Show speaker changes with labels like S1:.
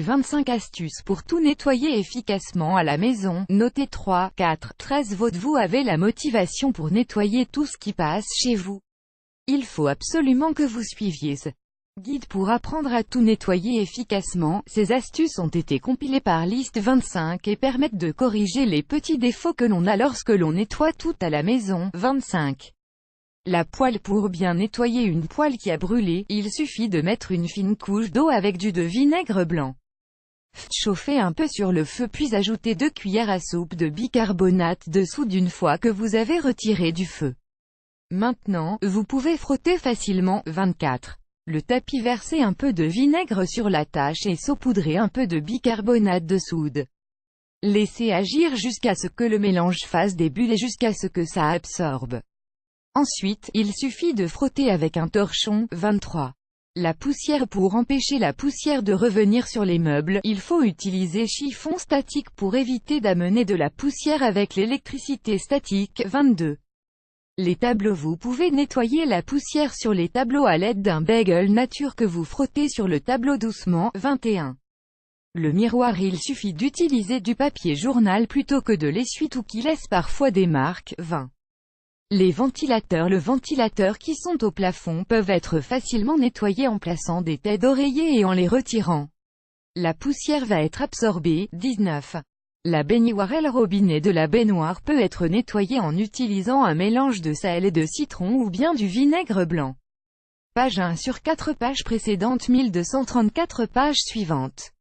S1: les 25 astuces pour tout nettoyer efficacement à la maison. Notez 3, 4, 13. Vous avez la motivation pour nettoyer tout ce qui passe chez vous. Il faut absolument que vous suiviez ce guide pour apprendre à tout nettoyer efficacement. Ces astuces ont été compilées par Liste 25 et permettent de corriger les petits défauts que l'on a lorsque l'on nettoie tout à la maison. 25. La poêle. Pour bien nettoyer une poêle qui a brûlé, il suffit de mettre une fine couche d'eau avec de vinaigre blanc. Chauffez un peu sur le feu puis ajoutez 2 cuillères à soupe de bicarbonate de soude une fois que vous avez retiré du feu. Maintenant, vous pouvez frotter facilement. 24. Le tapis. Versez un peu de vinaigre sur la tâche et saupoudrez un peu de bicarbonate de soude. Laissez agir jusqu'à ce que le mélange fasse des bulles et jusqu'à ce que ça absorbe. Ensuite, il suffit de frotter avec un torchon. 23. La poussière. Pour empêcher la poussière de revenir sur les meubles, il faut utiliser chiffon statique pour éviter d'amener de la poussière avec l'électricité statique. 22. Les tableaux. Vous pouvez nettoyer la poussière sur les tableaux à l'aide d'un bagel nature que vous frottez sur le tableau doucement. 21. Le miroir. Il suffit d'utiliser du papier journal plutôt que de l'essuie-tout qui laisse parfois des marques. 20. Les ventilateurs. Le ventilateur qui sont au plafond peuvent être facilement nettoyés en plaçant des têtes d'oreiller et en les retirant. La poussière va être absorbée. 19. La baignoire. Le robinet de la baignoire peut être nettoyé en utilisant un mélange de sel et de citron ou bien du vinaigre blanc. Page 1 sur 4. Page précédente. 1234. Page suivante.